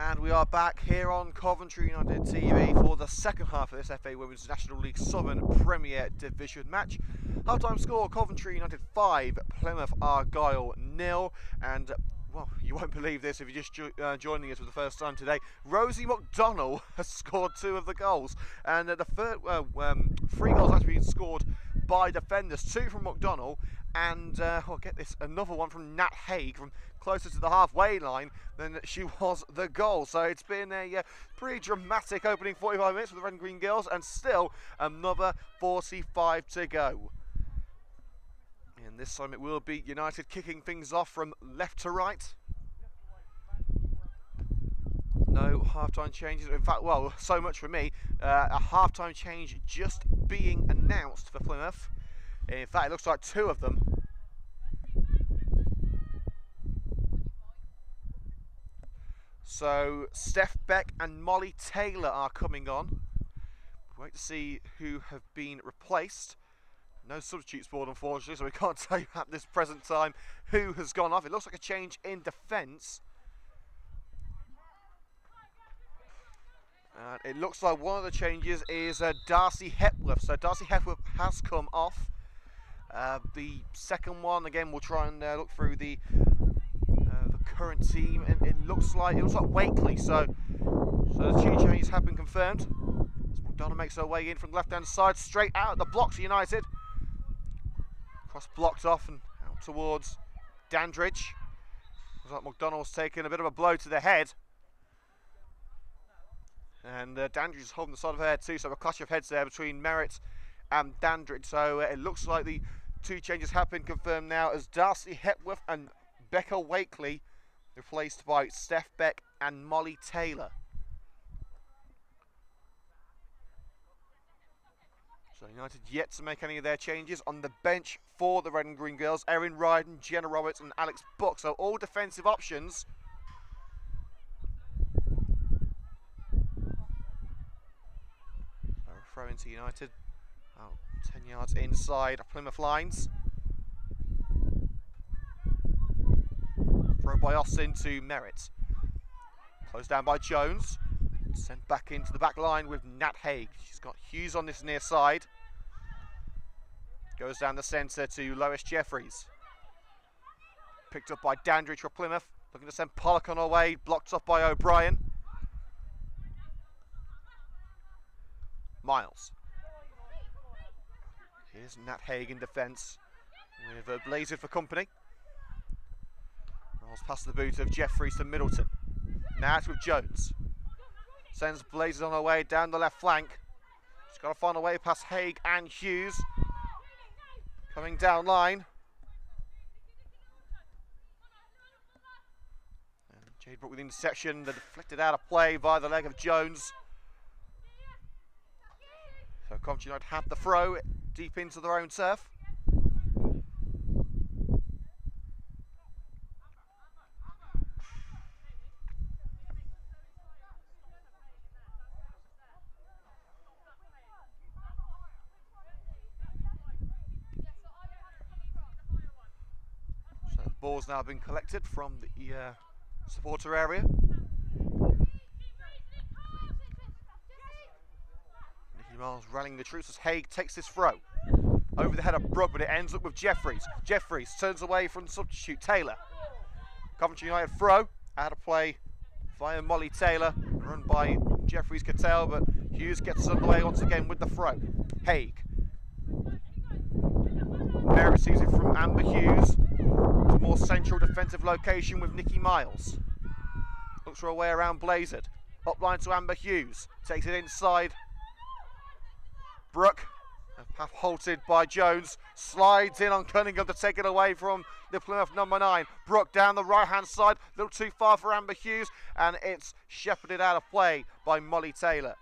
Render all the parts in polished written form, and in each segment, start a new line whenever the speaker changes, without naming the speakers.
And we are back here on Coventry United TV for the second half of this FA Women's National League Southern Premier Division match. Half-time score, Coventry United 5, Plymouth Argyle 0. And, well, you won't believe this if you're just joining us for the first time today. Rosie McDonnell has scored 2 of the goals. And the third, 3 goals actually been scored by defenders. 2 from McDonnell and, I'll get this, another one from Nat Haig from closer to the halfway line than she was the goal. So it's been a pretty dramatic opening 45 minutes for the Red and Green Girls, and still another 45 to go. And this time it will be United kicking things off from left to right. No half-time changes. In fact, well, so much for me. A half-time change just being announced for Plymouth. In fact, it looks like 2 of them. So, Steph Beck and Molly Taylor are coming on. Wait to see who have been replaced. No substitutes board, unfortunately, so we can't tell you at this present time who has gone off. It looks like a change in defence. And it looks like one of the changes is Darcy Hepworth. So Darcy Hepworth has come off. The second one, again, we'll try and look through the current team, and it looks like Wakely. So the 2 changes have been confirmed. As McDonald makes her way in from the left-hand side, straight out the blocks for United. Cross blocked off and out towards Dandridge. Looks like McDonald's taken a bit of a blow to the head. And Dandridge is holding the side of her head too, so a clash of heads there between Merritt and Dandridge. So it looks like the 2 changes have been confirmed now, as Darcy Hepworth and Becca Wakely replaced by Steph Beck and Molly Taylor. So United yet to make any of their changes. On the bench for the Red and Green Girls, Erin Ryden, Jenna Roberts and Alex Buck. So all defensive options. So throw into United. 10 yards inside Plymouth lines. Throw by Austin to Merritt. Closed down by Jones. Sent back into the back line with Nat Haig. She's got Hughes on this near side. Goes down the centre to Lois Jeffries. Picked up by Dandridge for Plymouth. Looking to send Pollock on her way. Blocked off by O'Brien. Miles. Here's Nat Haig in defence with Blazer for company. Rolls past the boot of Jeffries to Middleton. Nat with Jones. Sends Blazers on her way down the left flank. She's got to find a way past Haig and Hughes. Coming down line. And Jade Brook with the interception. They're deflected out of play by the leg of Jones. So Coventry United have the throw deep into their own turf. So the ball's now been collected from the supporter area. Miles rallying the troops as Haig takes this throw over the head of Brooke, but it ends up with Jeffries. Jeffries turns away from the substitute Taylor. Coventry United throw out of play via Molly Taylor, run by Jeffries Cattell, but Hughes gets underway once again with the throw. Haig. Merritt receives it from Amber Hughes. It's a more central defensive location with Nikki Miles. Looks for a way around Blazard. Upline to Amber Hughes. Takes it inside. Brooke, half halted by Jones, slides in on Cunningham to take it away from the Plymouth number 9. Brooke down the right-hand side, a little too far for Amber Hughes, and it's shepherded out of play by Molly Taylor.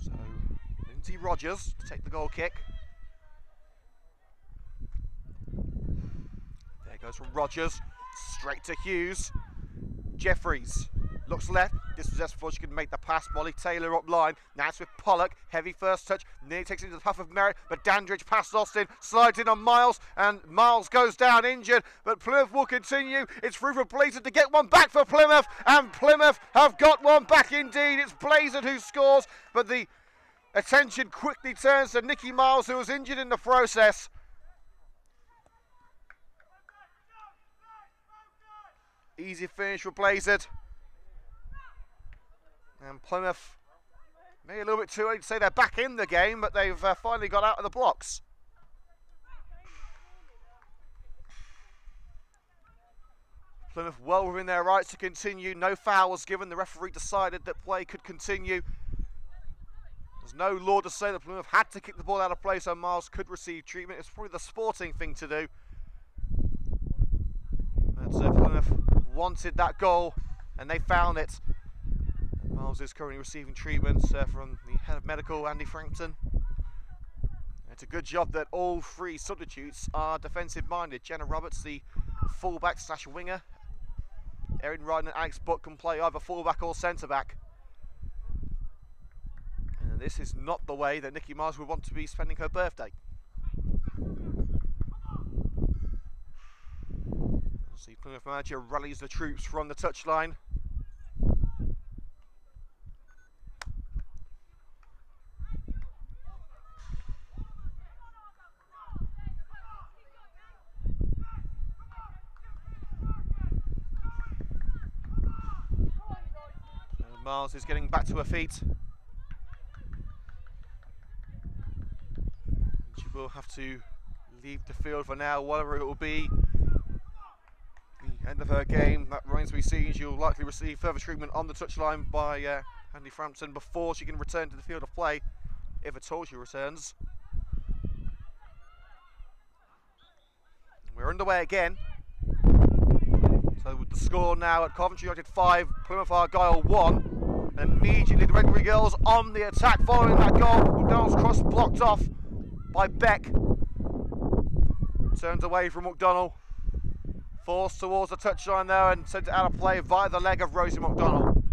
So, Lindsay Rogers to take the goal kick. Goes from Rogers, straight to Hughes. Jeffries Looks left, dispossessed before she can make the pass. Molly Taylor up line. Now it's with Pollock. Heavy first touch. Nearly takes it into the path of Merritt. But Dandridge past Austin. Slides in on Miles. And Miles goes down injured. But Plymouth will continue. It's through for Blazer to get one back for Plymouth. And Plymouth have got one back indeed. It's Blazer who scores. But the attention quickly turns to Nikki Miles, who was injured in the process. Easy finish for Blazer. And Plymouth, maybe a little bit too early to say they're back in the game, but they've finally got out of the blocks. Plymouth well within their rights to continue. No fouls given. The referee decided that play could continue. There's no law to say that Plymouth had to kick the ball out of play so Miles could receive treatment. It's probably the sporting thing to do. But Plymouth wanted that goal and they found it. Miles is currently receiving treatments from the head of medical, Andy Frampton. It's a good job that all three substitutes are defensive-minded. Jenna Roberts, the fullback slash winger. Erin Ryden and Alex Buck can play either fullback or centre-back. And this is not the way that Nikki Miles would want to be spending her birthday. See, Plymouth manager rallies the troops from the touchline. Miles is getting back to her feet. She will have to leave the field for now, whatever it will be. The end of her game, that remains to be seen. She'll likely receive further treatment on the touchline by Andy Frampton before she can return to the field of play, if at all she returns. We're underway again. So with the score now at Coventry United 5, Plymouth Argyle 1. And immediately the Redbury girls on the attack following that goal. McDonald's cross blocked off by Beck. Turns away from McDonald. Forced towards the touchline there and sent it out of play via the leg of Rosie McDonald.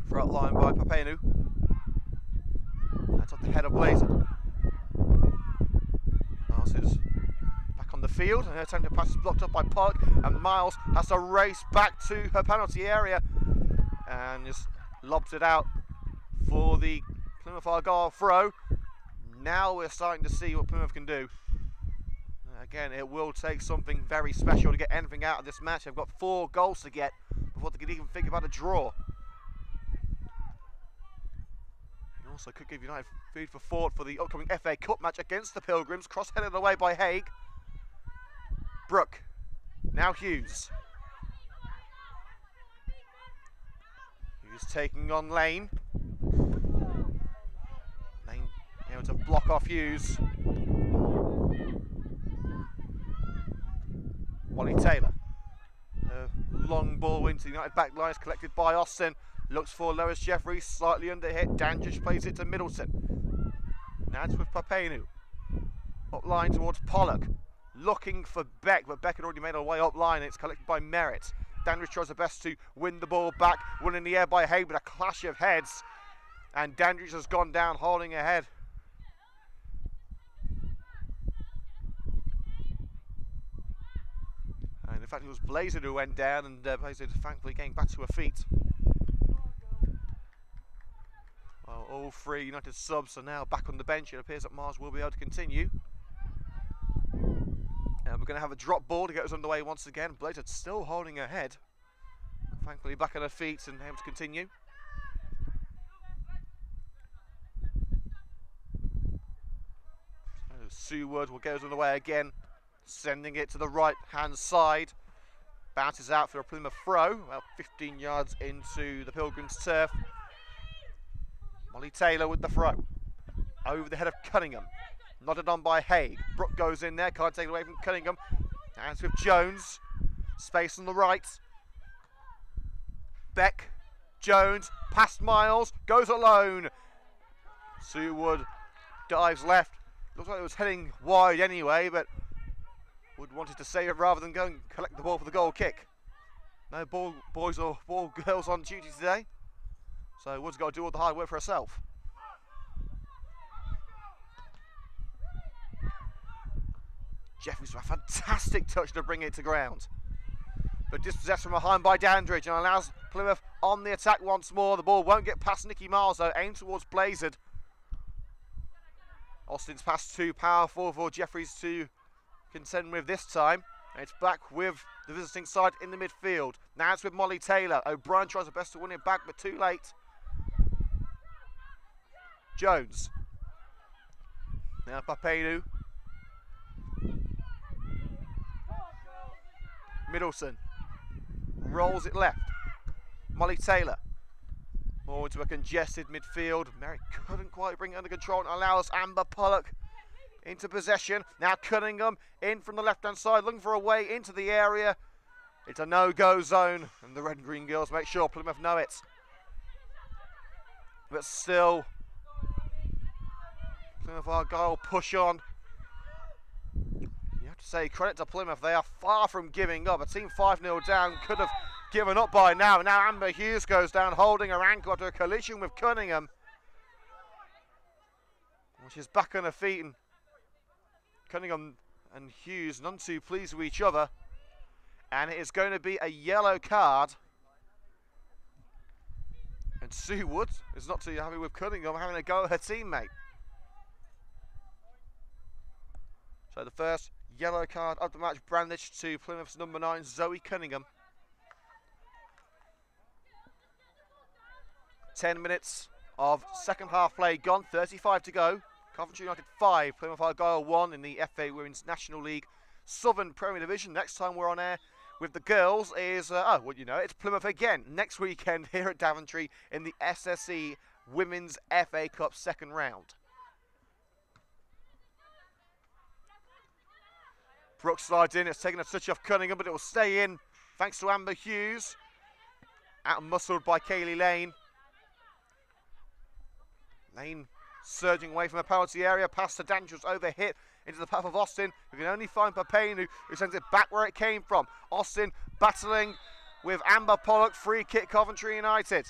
Front line by Papenu. That's off the head of Blazer. Miles is back on the field and her attempt to pass is blocked up by Pollock, and Miles has to race back to her penalty area and just lobs it out for the Plymouth Argyle throw. Now we're starting to see what Plymouth can do. Again, it will take something very special to get anything out of this match. They've got 4 goals to get before they can even think about a draw. Also could give United food for thought for the upcoming FA Cup match against the Pilgrims. Cross-headed away by Haig. Brooke. Now Hughes. Hughes taking on Lane. Lane able to block off Hughes. Molly Taylor. Long ball into the United back line is collected by Austin. Looks for Lois Jeffrey, slightly under hit. Dandridge plays it to Middleton. Now it's with Papenu. Up line towards Pollock. Looking for Beck, but Beck had already made her way up line. It's collected by Merritt. Dandridge tries her best to win the ball back. Won in the air by Hay, but a clash of heads. And Dandridge has gone down, holding her head. And in fact, it was Blazer who went down, and Blazer thankfully getting back to her feet. Well, all 3 United subs are now back on the bench. It appears that Mars will be able to continue. And we're going to have a drop ball to get us underway once again. Blazer still holding her head. Thankfully back on her feet and able to continue. So Sue Wood will get us underway again. Sending it to the right hand side. Bounces out for a Plymouth throw. About 15 yards into the Pilgrims' turf. Molly Taylor with the throw. Over the head of Cunningham. Nodded on by Haig. Brooke goes in there. Can't take it away from Cunningham. And it's with Jones. Space on the right. Beck. Jones. Past Miles. Goes alone. Sue Wood Dives left. Looks like it was heading wide anyway, but Wood wanted to save it rather than go and collect the ball for the goal kick. No boys or girls on duty today, so Wood's got to do all the hard work for herself. Jeffries with a fantastic touch to bring it to ground, but dispossessed from behind by Dandridge and allows Plymouth on the attack once more. The ball won't get past Nicky Miles though, aimed towards Blazard. Austin's pass too powerful for Jeffries to contend with this time. It's back with the visiting side in the midfield. Now it's with Molly Taylor. O'Brien tries her best to win it back, but too late. Jones. Now Papenu. Middleton. Rolls it left. Molly Taylor. More into a congested midfield. Merrick couldn't quite bring it under control and allows Amber Pollock into possession. Now Cunningham in from the left-hand side, looking for a way into the area. It's a no-go zone, and the red and green girls make sure Plymouth know it. But still, Plymouth Argyle push on. You have to say credit to Plymouth, they are far from giving up. A team 5-0 down could have given up by now. Now Amber Hughes goes down, holding her ankle after a collision with Cunningham. Well, she's back on her feet, and Cunningham and Hughes none too pleased with each other, and it is going to be a yellow card. And Sue Wood is not too happy with Cunningham having a go at her teammate. So the first yellow card of the match brandished to Plymouth's number 9, Zoe Cunningham. 10 minutes of second half play gone, 35 to go. Coventry United 5, Plymouth Argyle 1 in the FA Women's National League Southern Premier Division. Next time we're on air with the girls is, it's Plymouth again next weekend here at Daventry in the SSE Women's FA Cup second round. Brooks slides in, it's taken a touch off Cunningham, but it will stay in thanks to Amber Hughes. Out-muscled by Kaylee Lane. Lane surging away from the penalty area, past the dangerous overhit into the path of Austin, who can only find Papenu, who sends it back where it came from. Austin battling with Amber Pollock, free kick Coventry United.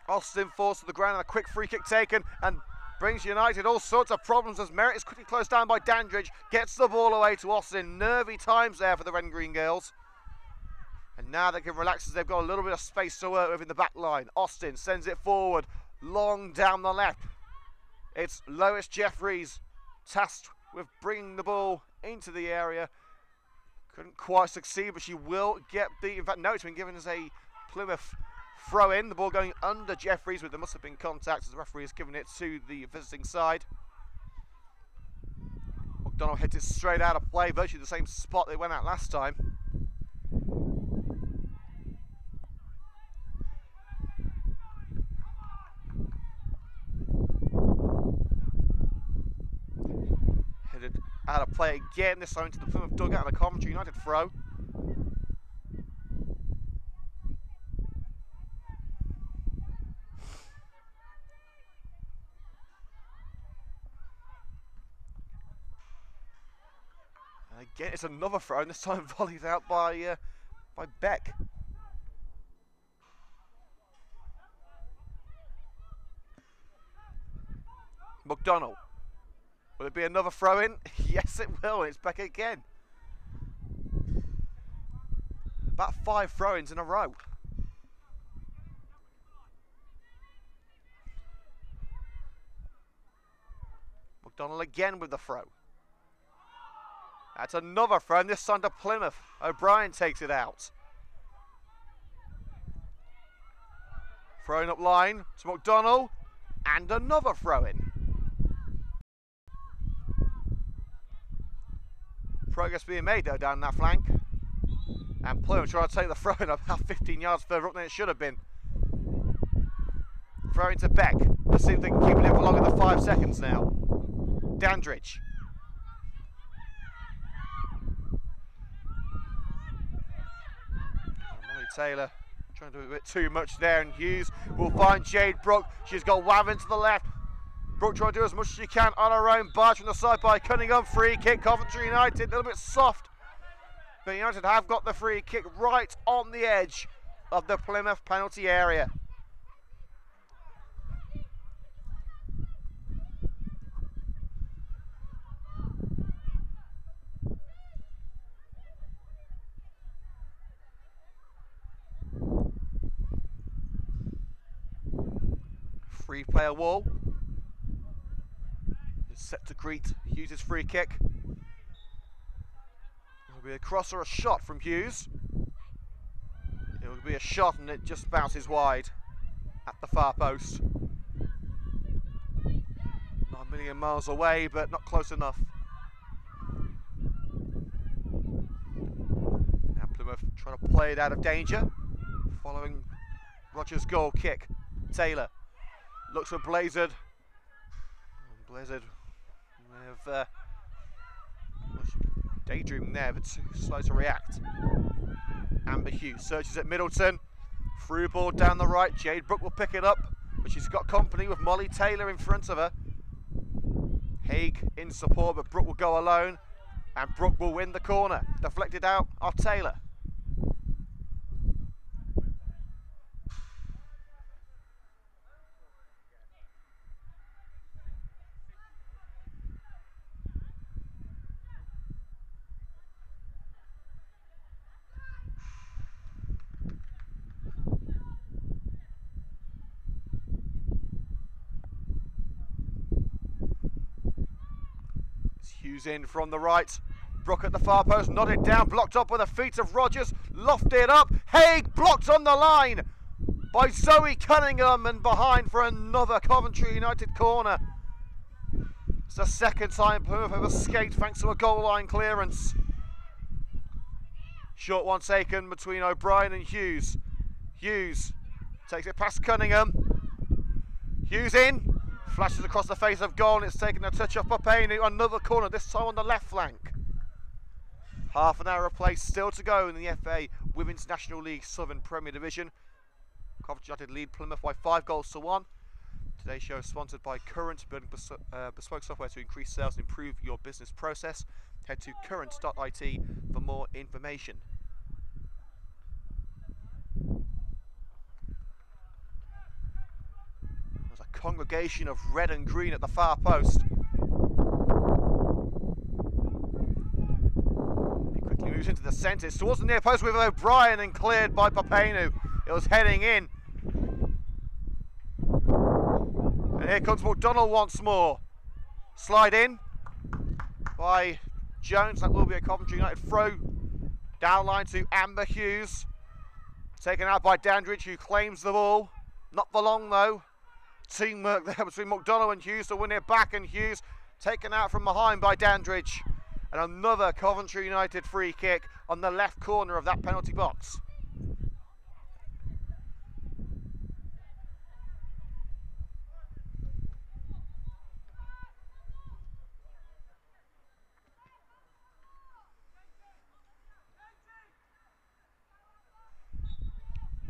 Austin falls to the ground and a quick free kick taken and brings United all sorts of problems as Merritt is quickly closed down by Dandridge, gets the ball away to Austin. Nervy times there for the Red and Green girls. And now they can relax as they've got a little bit of space to work with in the back line. Austin sends it forward, long down the left. It's Lois Jeffries tasked with bringing the ball into the area. Couldn't quite succeed, but she will get beat. In fact, no, it's been given as a Plymouth throw-in. The ball going under Jeffries, but there must have been contact as the referee has given it to the visiting side. McDonald hits it straight out of play, virtually the same spot they went at last time. Out of play again, this time into the Plymouth dugout and a Coventry United throw. And again, it's another throw, and this time volleyed out by Beck. McDonald. Will it be another throw-in? Yes, it will. It's back again. About 5 throw-ins in a row. McDonald again with the throw. That's another throw, and this time to Plymouth. O'Brien takes it out. Throwing up line to McDonald, and another throw-in. Progress being made though down that flank, and Plymouth trying to take the throw in about 15 yards further up than it should have been. Throwing to Beck. Let's see if they can keep it in for longer than 5 seconds now. Dandridge. Molly Taylor trying to do a bit too much there, and Hughes will find Jade Brooke. She's got Wavin to the left. Brooke trying to do as much as she can on her own. Barge from the side by Cunningham. Free kick, Coventry United, a little bit soft. But United have got the free kick right on the edge of the Plymouth penalty area. Free player wall is set to greet Hughes' free kick. It'll be a cross or a shot from Hughes. It will be a shot and it just bounces wide at the far post. Not a million miles away, but not close enough. Now Plymouth trying to play it out of danger following Rogers' goal kick. Taylor looks for Blazard. Blazard with daydreaming there, but too slow to react. Amber Hughes searches at Middleton. Through ball down the right. Jade Brooke will pick it up, but she's got company with Molly Taylor in front of her. Haig in support, but Brooke will go alone, and Brooke will win the corner. Deflected out off Taylor. Hughes in from the right. Brooke at the far post, nodded down, blocked up with the feet of Rogers, lofted up. Haig blocked on the line by Zoe Cunningham, and behind for another Coventry United corner. It's the second time Plymouth have escaped thanks to a goal line clearance. Short one taken between O'Brien and Hughes. Hughes takes it past Cunningham. Hughes in. Flashes across the face of goal, and it's taken a touch off Papenu. Another corner, this time on the left flank. Half an hour of play still to go in the FA Women's National League Southern Premier Division. Coventry United lead Plymouth by 5-1. Today's show is sponsored by Current, building bespoke software to increase sales and improve your business process. Head to current.it for more information. Congregation of red and green at the far post. He quickly moves into the centre. It's towards the near post with O'Brien and cleared by Papenu. It was heading in. And here comes McDonnell once more. Slide in by Jones. That will be a Coventry United throw. Down line to Amber Hughes. Taken out by Dandridge, who claims the ball. Not for long though. Teamwork there between McDonnell and Hughes to win it back, and Hughes taken out from behind by Dandridge. And another Coventry United free kick on the left corner of that penalty box.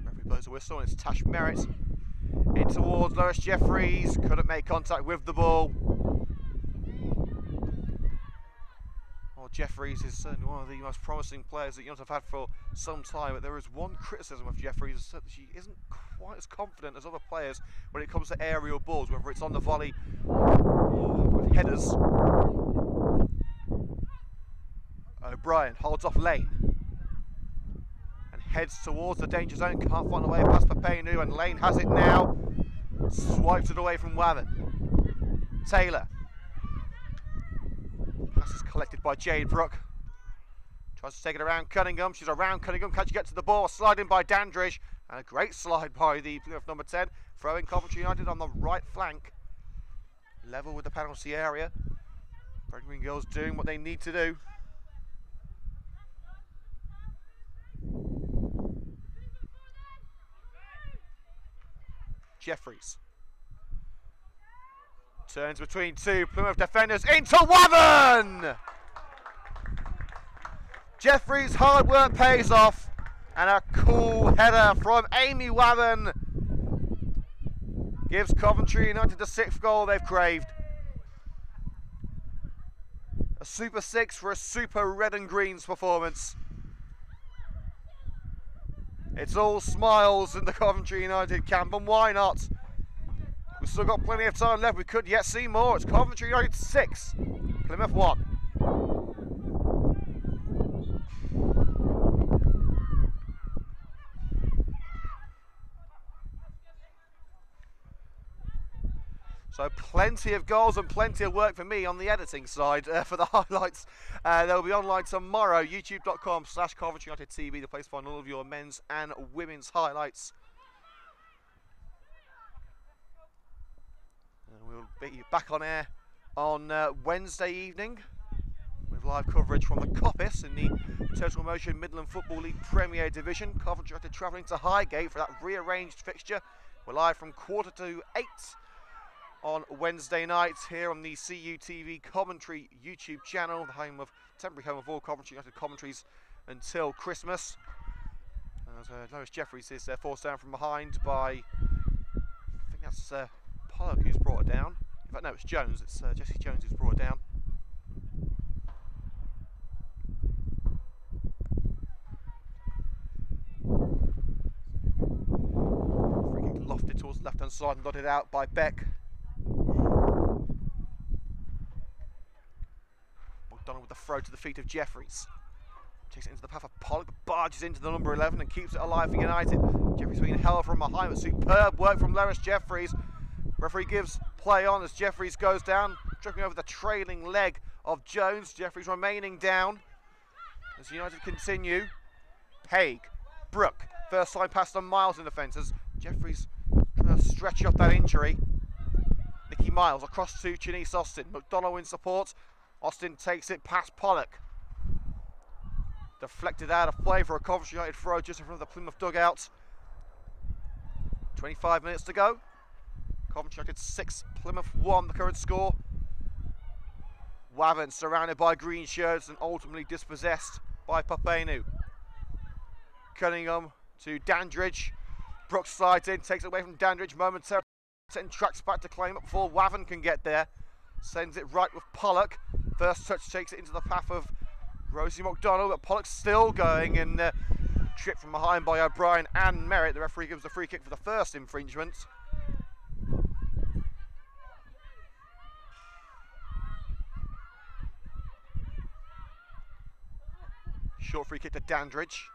Referee blows a whistle, and it's Tash Merritt in towards Lois Jeffries. Couldn't make contact with the ball. Well, Jeffries is certainly one of the most promising players that United have had for some time, but there is one criticism of Jeffries, that she isn't quite as confident as other players when it comes to aerial balls, whether it's on the volley or with headers. O'Brien holds off Lane and heads towards the danger zone. Can't find a way past Papenu, and Lane has it now. Swipes it away from Wavin. Taylor. Pass is collected by Jade Brooke. Tries to take it around Cunningham. She's around Cunningham. Can she get to the ball? Sliding by Dandridge. And a great slide by the Plymouth number 10. Throwing Coventry United on the right flank. Level with the penalty area. Red Green Girls doing what they need to do. Jeffries turns between two Plymouth defenders into Wavin! Jeffries' hard work pays off, And a cool header from Amy Wavin gives Coventry United the 6th goal they've craved. A super 6 for a super red and greens performance. It's all smiles in the Coventry United camp, and why not? We've still got plenty of time left. We could yet see more. It's Coventry United 6, Plymouth 1. So plenty of goals and plenty of work for me on the editing side for the highlights. They'll be online tomorrow. YouTube.com/Coventry United TV, the place to find all of your men's and women's highlights. And we'll be back on air on Wednesday evening with live coverage from the Coppice in the Total Motion Midland Football League Premier Division. Coventry United travelling to Highgate for that rearranged fixture. We're live from 7:45 on Wednesday night here on the CUTV Coventry YouTube channel, the temporary home of all Coventry United commentaries until Christmas. As Lois Jeffries is forced down from behind by, I think that's Pollock who's brought her down. In fact, no, it's Jones. It's Jesse Jones who's brought her down. Free kick lofted towards the left-hand side and dotted out by Beck. McDonald with the throw to the feet of Jeffries. Takes it into the path of Pollock, barges into the number 11 and keeps it alive for United. Jeffries being held from behind, but superb work from Lois Jeffries. Referee gives play on as Jeffries goes down, tripping over the trailing leg of Jones. Jeffries remaining down as United continue. Haig, Brooke, first time past the Miles in defence as Jeffries trying to stretch up that injury. Nicky Miles across to Chinese Austin. McDonald in support. Austin takes it past Pollock. Deflected out of play for a Coventry United throw just in front of the Plymouth dugout. 25 minutes to go. Coventry United 6, Plymouth 1, the current score. Wavin surrounded by green shirts and ultimately dispossessed by Papenu. Cunningham to Dandridge. Brooks slides in, takes it away from Dandridge momentarily. And tracks back to claim it before Wavin can get there. Sends it right with Pollock. First touch takes it into the path of Rosie McDonald, but Pollock's still going and tripped from behind by O'Brien and Merritt. The referee gives the free kick for the first infringement. Short free kick to Dandridge.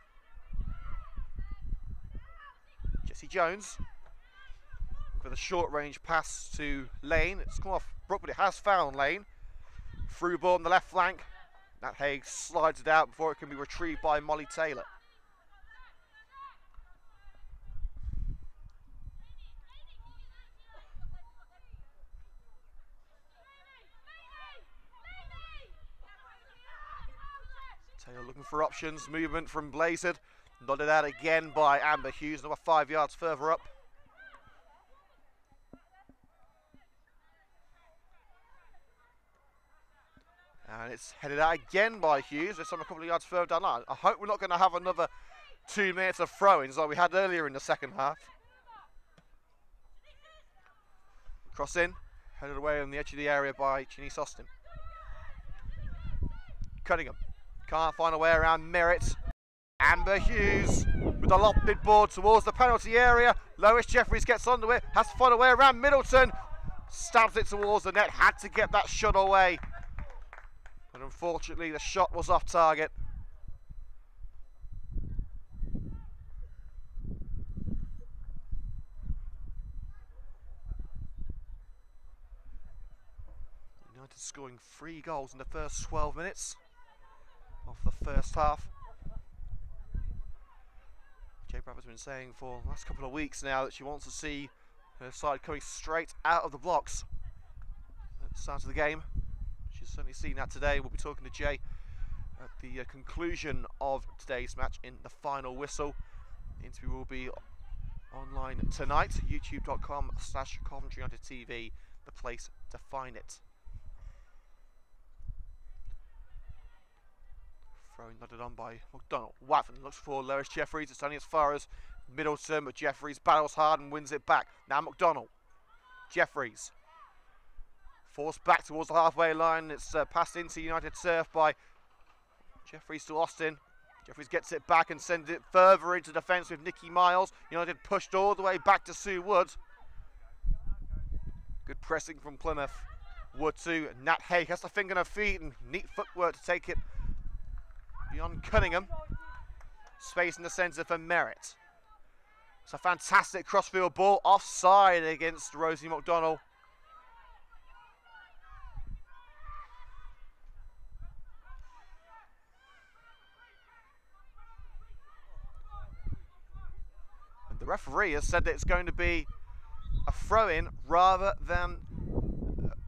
Jesse Jones with a short range pass to Lane. It's come off Brook, but it has found Lane. Through ball on the left flank. Nat Haig slides it out before it can be retrieved by Molly Taylor. Taylor looking for options. Movement from Blazard. Nodded out again by Amber Hughes, another 5 yards further up. And it's headed out again by Hughes. This time a couple of yards further down the line. I hope we're not going to have another 2 minutes of throw-ins like we had earlier in the second half. Cross in, headed away on the edge of the area by Chinese Austin. Cunningham can't find a way around Merritt. Amber Hughes with a lofted ball towards the penalty area. Lois Jeffries gets onto it, has to find a way around Middleton. Stabs it towards the net, had to get that shot away. But unfortunately the shot was off target. United scoring 3 goals in the first 12 minutes of the first half. Jay Bradford's been saying for the last couple of weeks now that she wants to see her side coming straight out of the blocks at the start of the game. She's certainly seen that today. We'll be talking to Jay at the conclusion of today's match in the final whistle. The interview will be online tonight. YouTube.com/Coventry United TV, the place to find it. Throwing nodded on by McDonald. Wathen looks for Lewis Jeffries. It's only as far as Middleton, but Jeffries battles hard and wins it back. Now McDonald. Jeffries. Forced back towards the halfway line. It's passed into United turf by Jeffries to Austin. Jeffries gets it back and sends it further into defence with Nicky Miles. United pushed all the way back to Sue Wood. Good pressing from Plymouth. Wood to Nat Hay. Has the finger on her feet and neat footwork to take it beyond Cunningham. Space in the centre for Merritt. It's a fantastic crossfield ball. Offside against Rosie McDonald. And the referee has said that it's going to be a throw-in rather than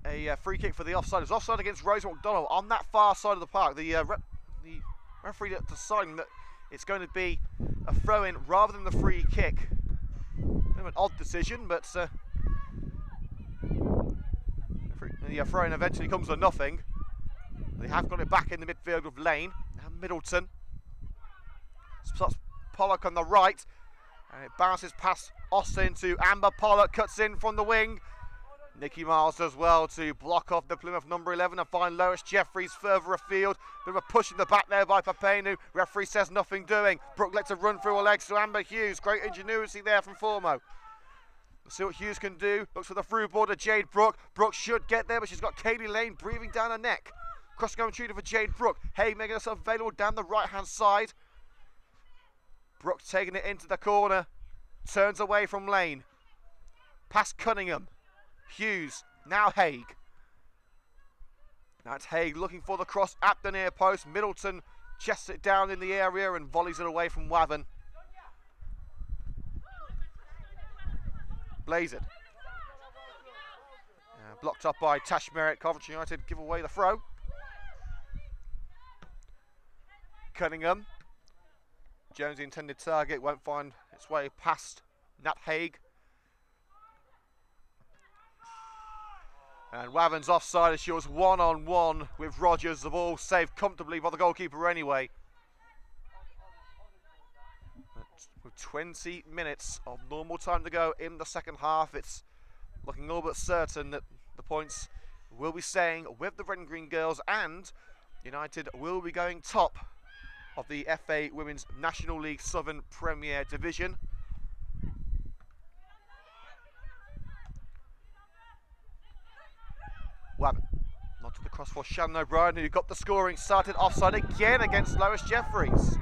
a free kick for the offside. It's offside against Rosie McDonald on that far side of the park. The referee deciding that it's going to be a throw-in rather than the free kick. An odd decision, but the throw-in eventually comes to nothing. They have got it back in the midfield with Lane. Now Middleton. Spots Pollock on the right. And it bounces past Austin to Amber. Pollock cuts in from the wing. Nicky Miles does well to block off the Plymouth number 11 and find Lois Jeffries further afield. Bit of a push in the back there by Papenu. Referee says nothing doing. Brooke lets her run through her legs to Amber Hughes. Great ingenuity there from Formo. Let's see what Hughes can do. Looks for the through ball to Jade Brooke. Brooke should get there, but she's got Kaylee Lane breathing down her neck. Cross-going shooter for Jade Brooke. Hay making herself available down the right-hand side. Brooke taking it into the corner. Turns away from Lane. Past Cunningham. Hughes, now Haig. Now it's Haig looking for the cross at the near post. Middleton chests it down in the area and volleys it away from Wathen. Blaze it. Blocked up by Tash Merritt. Coventry United give away the throw. Cunningham. Jones, the intended target, won't find its way past Nat Haig. And Wathen's offside as she was one-on-one with Rogers. The ball saved comfortably by the goalkeeper anyway. With 20 minutes of normal time to go in the second half, it's looking all but certain that the points will be staying with the Red and Green girls, and United will be going top of the FA Women's National League Southern Premier Division. Wathen, not to the cross for Shannon O'Brien, who got the scoring started offside again against Lois Jeffries.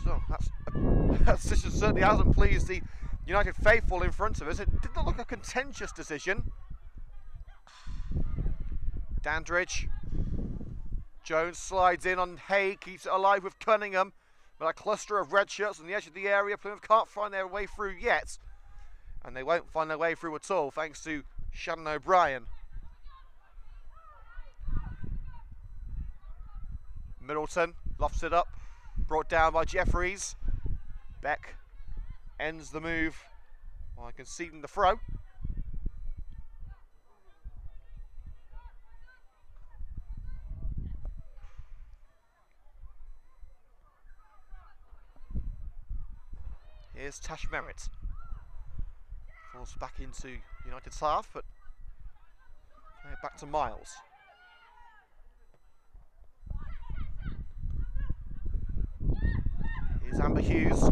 So that decision certainly hasn't pleased the United faithful in front of us. It did not look a contentious decision. Dandridge. Jones slides in on Hay, keeps it alive with Cunningham. But a cluster of red shirts on the edge of the area. Plymouth can't find their way through yet. And they won't find their way through at all, thanks to Shannon O'Brien. Middleton lofts it up, brought down by Jeffries. Beck ends the move by conceding the throw. Here's Tash Merritt. Falls back into United's half, but back to Miles. Here's Amber Hughes.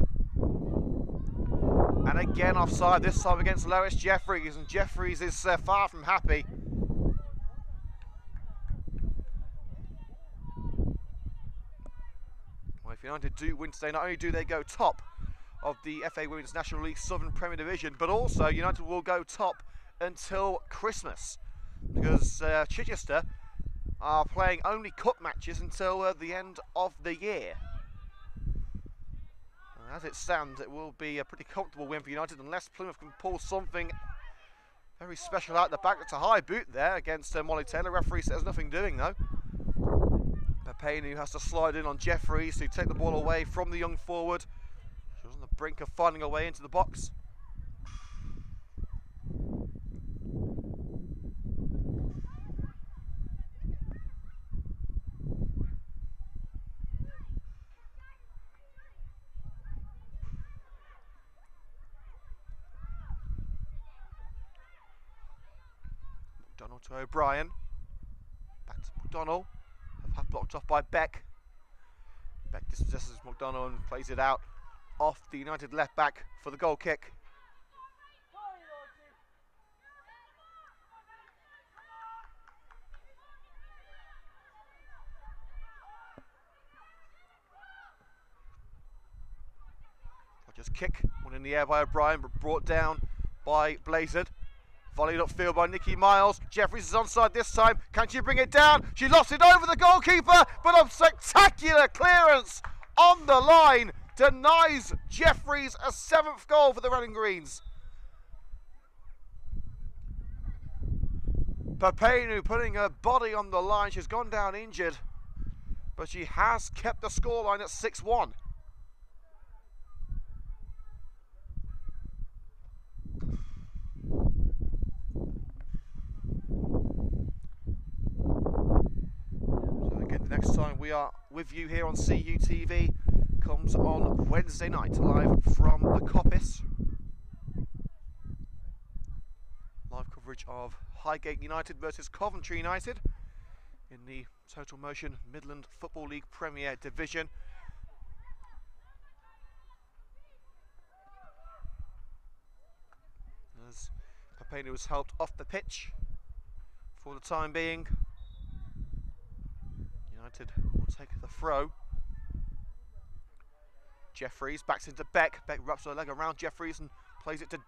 And again offside, this time against Lois Jeffries, and Jeffries is far from happy. Well, if United do win today, not only do they go top of the FA Women's National League Southern Premier Division, but also United will go top until Christmas, because Chichester are playing only cup matches until the end of the year. And as it stands, it will be a pretty comfortable win for United, unless Plymouth can pull something very special out the back. It's a high boot there against Molly Taylor. Referee says nothing doing though. Papenu has to slide in on Jeffries to take the ball away from the young forward. She was on the brink of finding her way into the box. McDonald to O'Brien. Back to McDonald. Half blocked off by Beck. Beck dispossesses McDonald and plays it out off the United left back for the goal kick. Rogers kick, one in the air by O'Brien, but brought down by Blazard. Volleyed upfield by Nikki Miles. Jeffries is onside this time. Can she bring it down? She lost it over the goalkeeper, but a spectacular clearance on the line denies Jeffries a 7th goal for the Red and Greens. Papenu putting her body on the line. She's gone down injured, but she has kept the scoreline at 6-1. Next time we are with you here on CUTV comes on Wednesday night, live from the Coppice. Live coverage of Highgate United versus Coventry United in the Total Motion Midland Football League Premier Division. As Papenu was helped off the pitch for the time being. United will take the throw. Jeffries backs into Beck. Beck wraps her leg around Jeffries and plays it to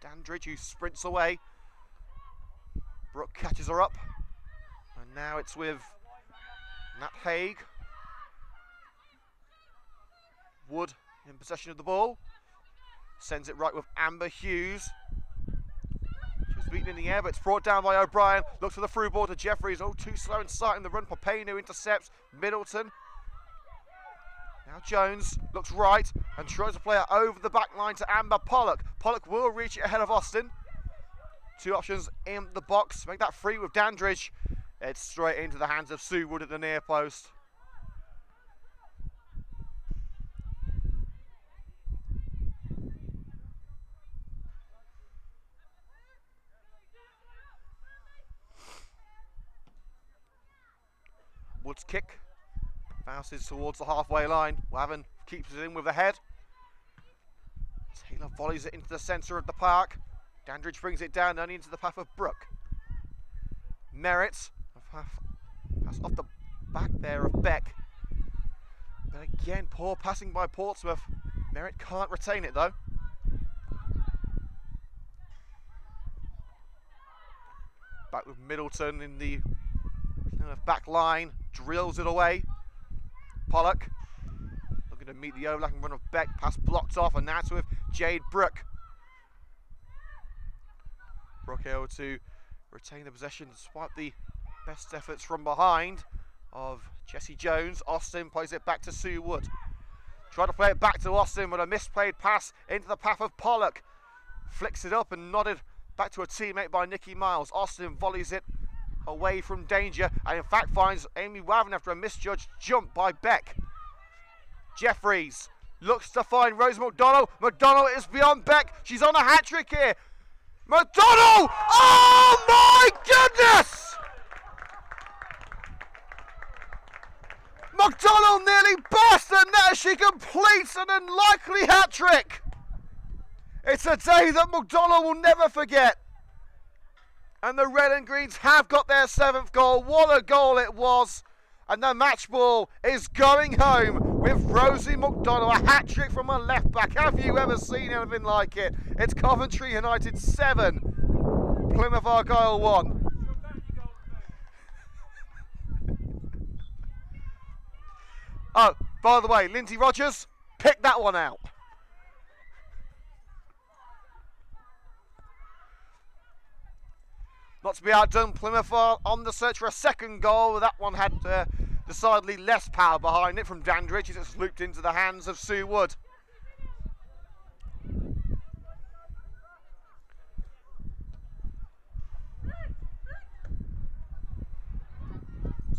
Dandridge, who sprints away. Brooke catches her up. And now it's with Nat Haig. Wood in possession of the ball. Sends it right with Amber Hughes. Beaten in the air, but it's brought down by O'Brien. Looks for the through ball to Jeffries. Oh, too slow in starting the run. Papenu intercepts Middleton. Now Jones looks right and tries to play it over the back line to Amber Pollock. Pollock will reach it ahead of Austin. Two options in the box. Make that free with Dandridge. It's straight into the hands of Sue Wood at the near post. Wood's kick bounces towards the halfway line. Wavin keeps it in with the head. Taylor volleys it into the centre of the park. Dandridge brings it down only into the path of Brooke. Merritt, pass off the back there of Beck. But again, poor passing by Portsmouth. Merritt can't retain it though. Back with Middleton in the back line. Drills it away. Pollock looking to meet the overlapping run of Beck. Pass blocked off, and that's with Jade Brooke. Brooke able to retain the possession despite the best efforts from behind of Jessie Jones. Austin plays it back to Sue Wood. Tried to play it back to Austin, but a misplayed pass into the path of Pollock. Flicks it up and nodded back to a teammate by Nikki Miles. Austin volleys it away from danger, and in fact finds Amy Wavin after a misjudged jump by Beck. Jeffries looks to find Rose McDonald. McDonald is beyond Beck. She's on a hat-trick here. McDonald! Oh my goodness! McDonald nearly burst the net as she completes an unlikely hat-trick. It's a day that McDonald will never forget. And the Red and Greens have got their 7th goal. What a goal it was. And the match ball is going home with Rosie McDonald. A hat-trick from a left back. Have you ever seen anything like it? It's Coventry United 7, Plymouth Argyle 1. Oh, by the way, Lindsay Rogers, pick that one out. Not to be outdone, Plymouth are on the search for a 2nd goal. That one had decidedly less power behind it from Dandridge as it's looped into the hands of Sue Wood.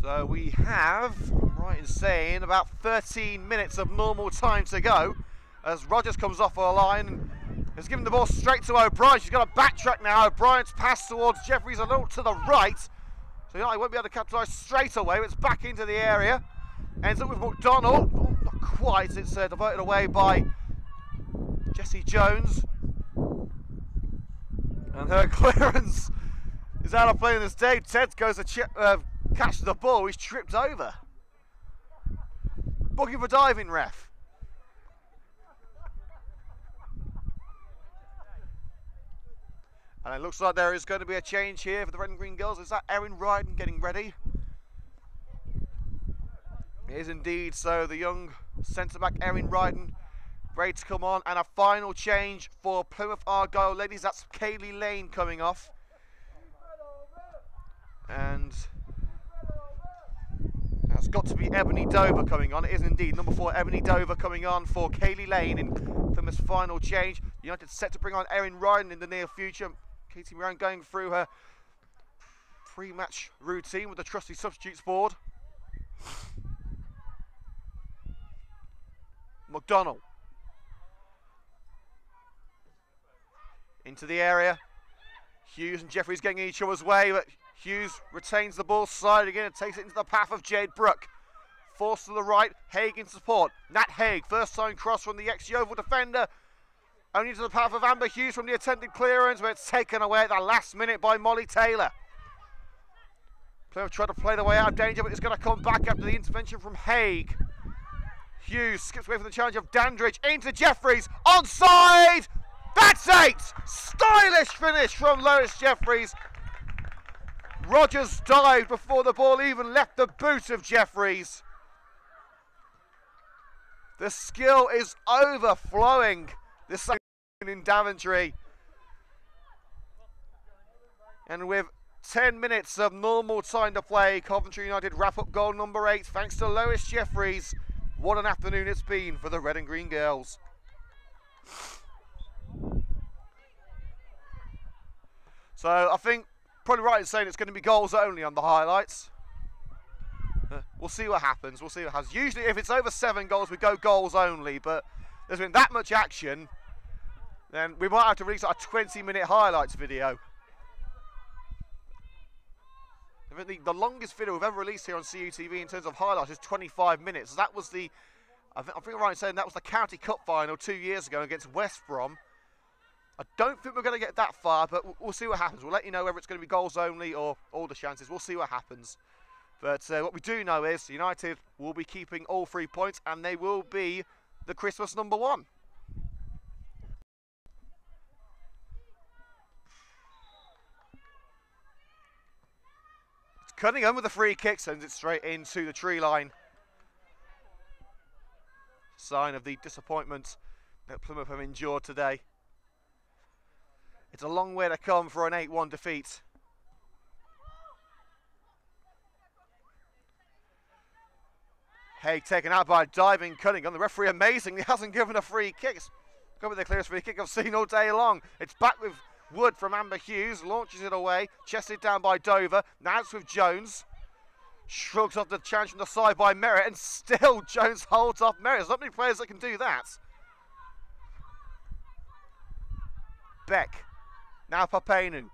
So we have, I'm right in saying, about 13 minutes of normal time to go as Rogers comes off the line and has given the ball straight to O'Brien. She's got a backtrack now. O'Brien's pass towards Jeffries a little to the right. So United won't be able to capitalise straight away. It's back into the area. Ends up with McDonald. Oh, not quite. It's diverted away by Jessie Jones. And her clearance is out of play in this day. Ted goes to catch the ball. He's tripped over. Booking for diving, ref. And it looks like there is going to be a change here for the Red and Green Girls. Is that Erin Ryden getting ready? It is indeed so. The young centre-back Erin Ryden ready to come on. And a final change for Plymouth Argyle ladies. That's Kaylee Lane coming off. And that's got to be Ebony Dover coming on. It is indeed number 4, Ebony Dover coming on for Kaylee Lane in Plymouth's final change. United set to bring on Erin Ryden in the near future. Katie Moran going through her pre-match routine with the trusty substitutes board. McDonald into the area. Hughes and Jeffries getting in each other's way, but Hughes retains the ball, sliding in and takes it into the path of Jade Brooke. Forced to the right, Haig in support. Nat Haig, first time cross from the ex-Yeovil defender. Only to the path of Amber Hughes from the attempted clearance, but it's taken away at the last minute by Molly Taylor. Plymouth tried to play the way out of danger, but it's going to come back after the intervention from Haig. Hughes skips away from the challenge of Dandridge into Jeffries. Onside! That's 8! Stylish finish from Lois Jeffries. Rogers dived before the ball even left the boot of Jeffries. The skill is overflowing this in Coventry. And with 10 minutes of normal time to play, Coventry United wrap up goal number 8 thanks to Lois Jeffries. What an afternoon it's been for the Red and Green Girls. So I think probably right in saying it's going to be goals only on the highlights. We'll see what happens. We'll see what happens. Usually if it's over 7 goals we go goals only, but there's been that much action, then we might have to release a 20-minute highlights video. I think the longest video we've ever released here on CUTV in terms of highlights is 25 minutes. That was the, I think I'm right in saying that was the County Cup final 2 years ago against West Brom. I don't think we're going to get that far, but we'll see what happens. We'll let you know whether it's going to be goals only or all the chances. We'll see what happens. But what we do know is United will be keeping all 3 points, and they will be the Christmas number 1. It's Cunningham with a free kick, sends it straight into the tree line. Sign of the disappointment that Plymouth have endured today. It's a long way to come for an 8-1 defeat. Haig taken out by diving Cunningham. The referee amazingly hasn't given a free kick. It's probably the clearest free kick I've seen all day long. It's back with Wood from Amber Hughes. Launches it away. Chested down by Dover. Now it's with Jones. Shrugs off the challenge from the side by Merritt. And still Jones holds off Merritt. There's not many players that can do that. Beck. Now Papenu.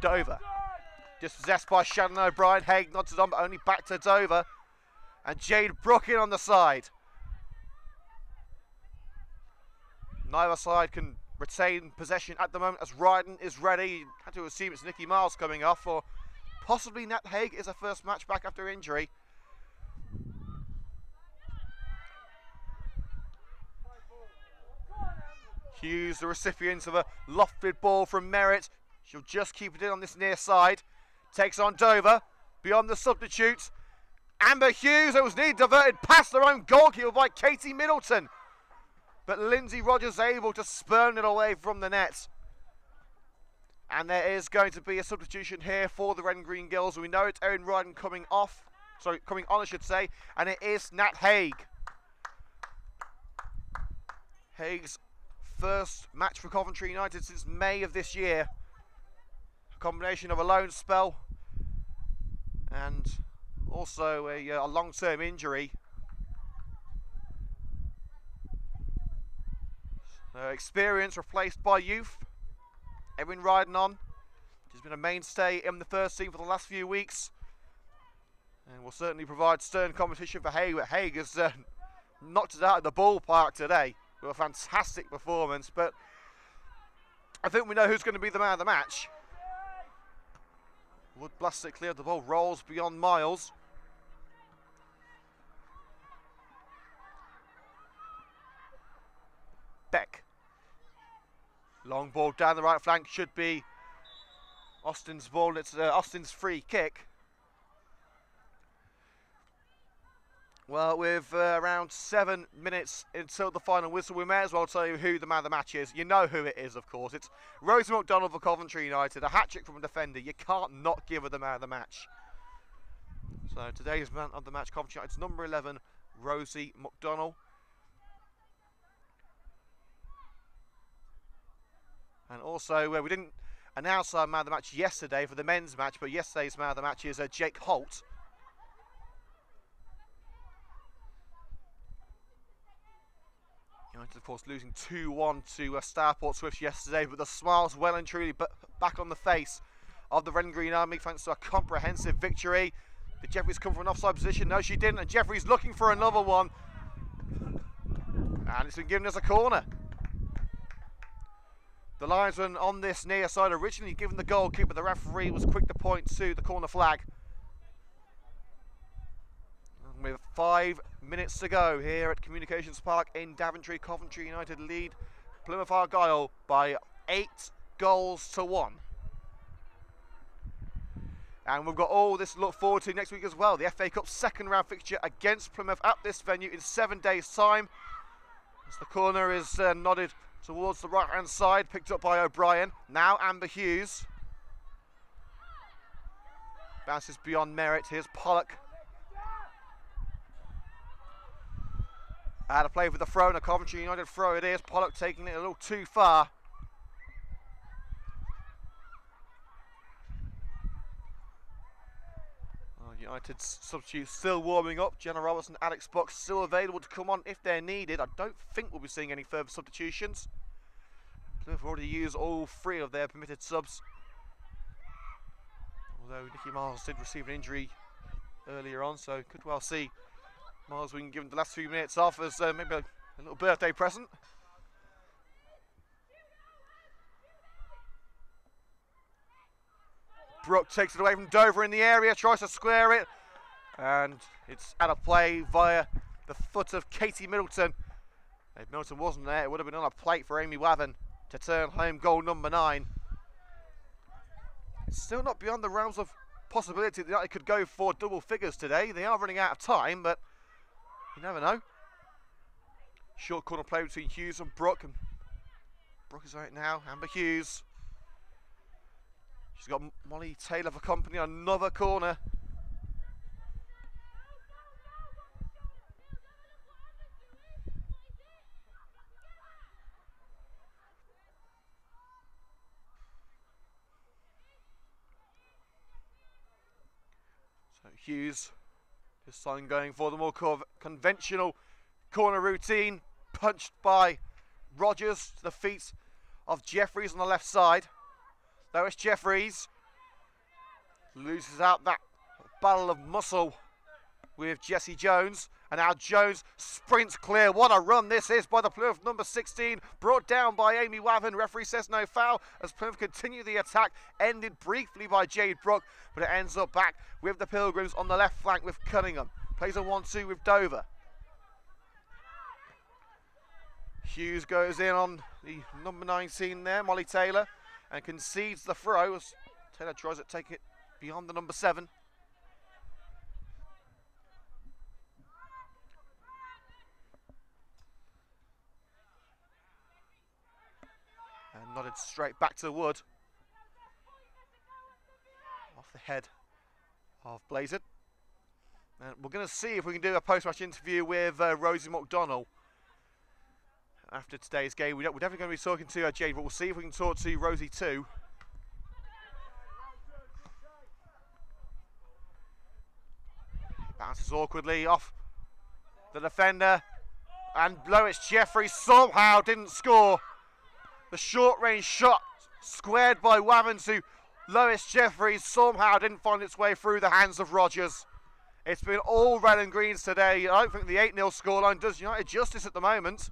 Dover. Dispossessed by Shannon O'Brien. Haig nods it on, but only back to Dover. And Jade Brooke in on the side. Neither side can retain possession at the moment as Ryden is ready. You had to assume it's Nikki Miles coming off, or possibly Nat Haig is her first match back after injury. Hughes, the recipient of a lofted ball from Merritt. She'll just keep it in on this near side. Takes on Dover. Beyond the substitutes. Amber Hughes, it was nearly diverted past their own goalkeeper by Katie Middleton. But Lindsay Rogers able to spurn it away from the net. And there is going to be a substitution here for the Red and Green Girls. We know it's Erin Ryden coming off. Sorry, coming on I should say. And it is Nat Haig. Haig's first match for Coventry United since May of this year. A combination of a loan spell and also a long-term injury. Experience replaced by youth. Erin riding on. She's been a mainstay in the first team for the last few weeks, and will certainly provide stern competition for Haig. But Haig has knocked us out of the ballpark today with a fantastic performance. But I think we know who's going to be the man of the match. Wood blasts it clear. The ball rolls beyond Miles. Beck. Long ball down the right flank, should be Austin's ball. It's Austin's free kick. Well, with around 7 minutes until the final whistle, we may as well tell you who the man of the match is. You know who it is, of course. It's Rosie McDonald for Coventry United. A hat-trick from a defender. You can't not give her the man of the match. So today's man of the match, Coventry United's number 11, Rosie McDonald. And also, we didn't announce our man of the match yesterday for the men's match, but yesterday's man of the match is Jake Holt. United, of course, losing 2-1 to Starport Swifts yesterday, but the smile's well and truly back on the face of the Red and Green Army thanks to a comprehensive victory. Did Jeffries come from an offside position? No, she didn't, and Jeffries looking for another one. And it's been given as a corner. The linesman on this near side originally given the goalkeeper. The referee was quick to point to the corner flag. And with 5 minutes to go here at Communications Park in Daventry, Coventry United lead Plymouth Argyle by 8 goals to 1. And we've got all this to look forward to next week as well. The FA Cup second round fixture against Plymouth at this venue in 7 days' time. As the corner is nodded towards the right hand side, picked up by O'Brien. Now Amber Hughes. Bounces beyond merit. Here's Pollock. Out of play with the throw, and a Coventry United throw it is. Pollock taking it a little too far. United's substitutes still warming up. Jenna Robertson, Alex Buck still available to come on if they're needed. I don't think we'll be seeing any further substitutions. They've already used all 3 of their permitted subs. Although Nicky Miles did receive an injury earlier on, so could well see Miles, we can give him the last few minutes off as maybe a little birthday present. Brooke takes it away from Dover in the area, tries to square it, and it's out of play via the foot of Katie Middleton. If Middleton wasn't there, it would have been on a plate for Amy Waven to turn home goal number 9. It's still not beyond the realms of possibility that it could go for double figures today. They are running out of time, but you never know. Short corner play between Hughes and Brooke. And Brooke is right now. Amber Hughes. She's got Molly Taylor for company on another corner. So Hughes, this time going for the more conventional corner routine. Punched by Rogers to the feet of Jeffries on the left side. Lois Jeffries loses out that battle of muscle with Jessie Jones, and now Jones sprints clear. What a run this is by the Plymouth number 16, brought down by Amy Waven. Referee says no foul as Plymouth continue the attack, ended briefly by Jade Brooke, but it ends up back with the Pilgrims on the left flank with Cunningham. Plays a 1-2 with Dover. Hughes goes in on the number 19 there, Molly Taylor, and concedes the throw as Taylor tries to take it beyond the number 7. And nodded straight back to Wood. Off the head of Blazard. And we're going to see if we can do a post-match interview with Rosie McDonald after today's game. We're definitely going to be talking to Jade, but we'll see if we can talk to Rosie too. Bounces awkwardly off the defender. And Lois Jeffries somehow didn't score. The short range shot squared by Wavens, who Lois Jeffries somehow didn't find its way through the hands of Rogers. It's been all red and greens today. I don't think the 8-0 scoreline does United justice at the moment.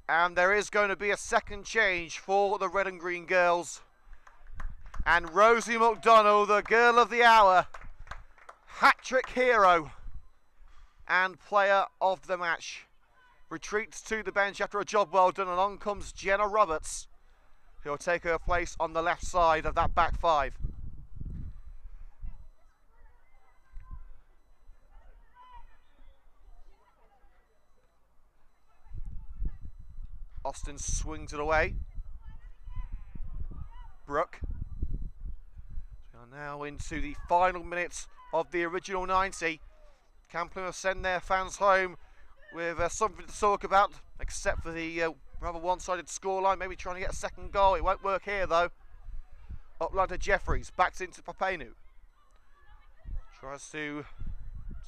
And there is going to be a second change for the red and green girls. And Rosie McDonnell, the girl of the hour, hat-trick hero and player of the match, retreats to the bench after a job well done, and on comes Jenna Roberts, who will take her place on the left side of that back five. Austin swings it away. Brooke. We are now into the final minutes of the original 90. Can Plymouth send their fans home with something to talk about, except for the rather one-sided scoreline, maybe trying to get a second goal. It won't work here though. Upline to Jeffries, backs into Papenu. Tries to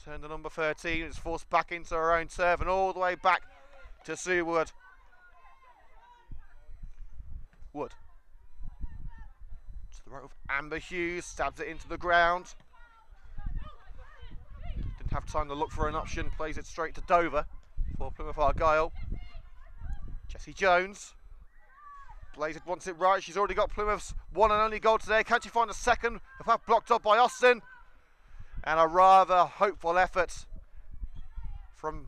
turn the number 13, it's forced back into her own turf and all the way back to Sue Wood. Wood. To the right of Amber Hughes, stabs it into the ground. Didn't have time to look for an option, plays it straight to Dover for Plymouth Argyle. Jessie Jones. Blaze wants it right, she's already got Plymouth's one and only goal today. Can she find a second? The path blocked up by Austin. And a rather hopeful effort from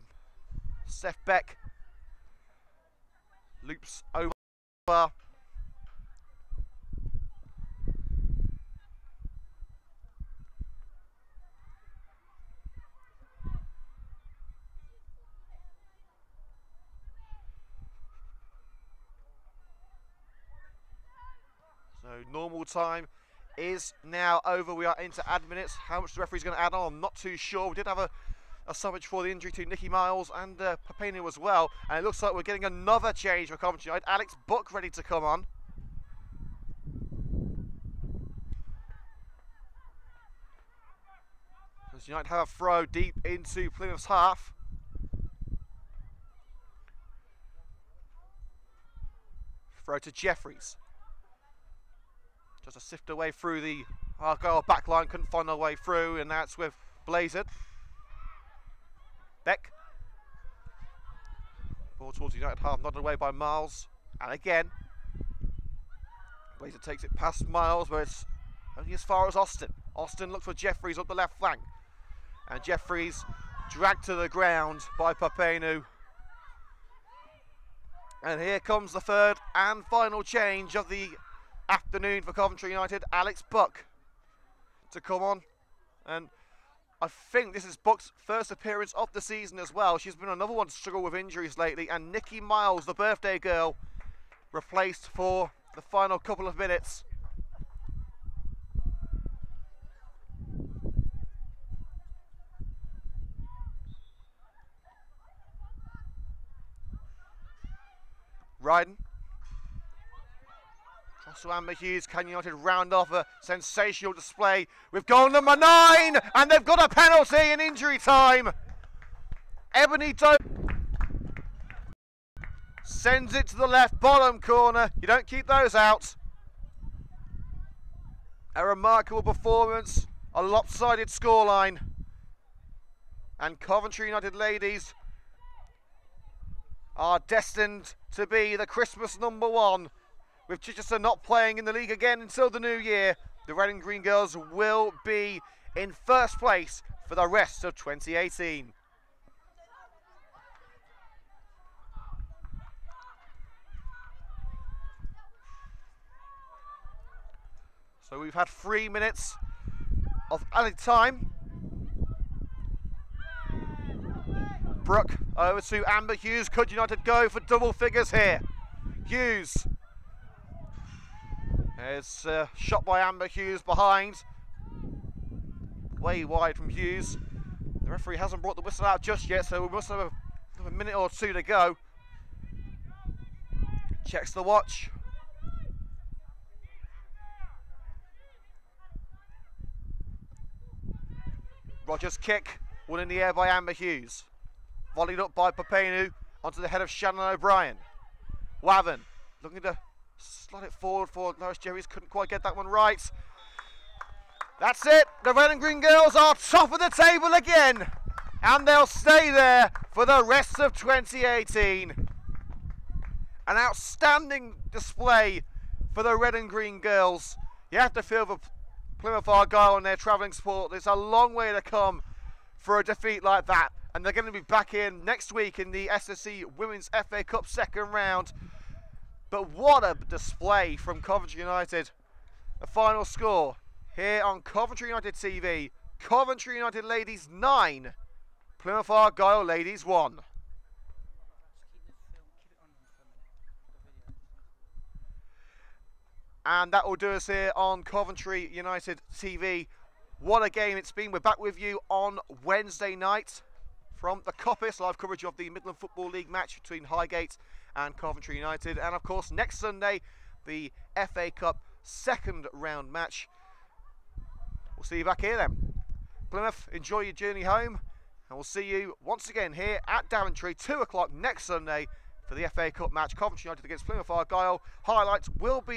Steph Beck. Loops over. So normal time is now over. We are into add minutes. How much the referee's going to add on, I'm not too sure. We did have a stoppage for the injury to Nikki Miles and Papenu as well. And it looks like we're getting another change for Coventry United. Alex Buck ready to come on. As United have a throw deep into Plymouth's half. Throw to Jeffries. Just to sift away through the Argyle backline, couldn't find their way through, and that's with Blazer. Beck. Ball towards the United half, nodded away by Miles. And again, Blazer takes it past Miles, but it's only as far as Austin. Austin looks for Jeffries up the left flank. And Jeffries dragged to the ground by Papenu. And here comes the third and final change of the afternoon for Coventry United. Alex Buck to come on, and I think this is Buck's first appearance of the season as well. She's been another one to struggle with injuries lately, and Nikki Miles, the birthday girl, replaced for the final couple of minutes. Ryden. So Amber Hughes, can United round off a sensational display with goal number 9, and they've got a penalty in injury time. Ebony Doe sends it to the left bottom corner. You don't keep those out. A remarkable performance, a lopsided scoreline, and Coventry United ladies are destined to be the Christmas number 1. With Chichester not playing in the league again until the new year, the Red and Green Girls will be in first place for the rest of 2018. So we've had 3 minutes of added time. Brooke over to Amber Hughes. Could United go for double figures here? Hughes. There's a shot by Amber Hughes behind. Way wide from Hughes. The referee hasn't brought the whistle out just yet, so we must have a minute or two to go. Checks the watch. Rogers' kick, won in the air by Amber Hughes. Volleyed up by Papenu onto the head of Shannon O'Brien. Waven looking to slide it forward for Loris Jerry's, couldn't quite get that one right. That's it, the Red and Green Girls are top of the table again, and they'll stay there for the rest of 2018. An outstanding display for the Red and Green Girls. You have to feel for Plymouth Argyle and their travelling support. There's a long way to come for a defeat like that, and they're going to be back in next week in the SSE Women's FA Cup second round. But what a display from Coventry United. The final score here on Coventry United TV: Coventry United Ladies 9, Plymouth Argyle Ladies 1. And that will do us here on Coventry United TV. What a game it's been. We're back with you on Wednesday night from the Coppice, live coverage of the Midland Football League match between Highgate and Coventry United. And of course, next Sunday, the FA Cup second round match. We'll see you back here then. Plymouth, enjoy your journey home, and we'll see you once again here at Daventry, 2 o'clock next Sunday for the FA Cup match, Coventry United against Plymouth Argyle. Highlights will be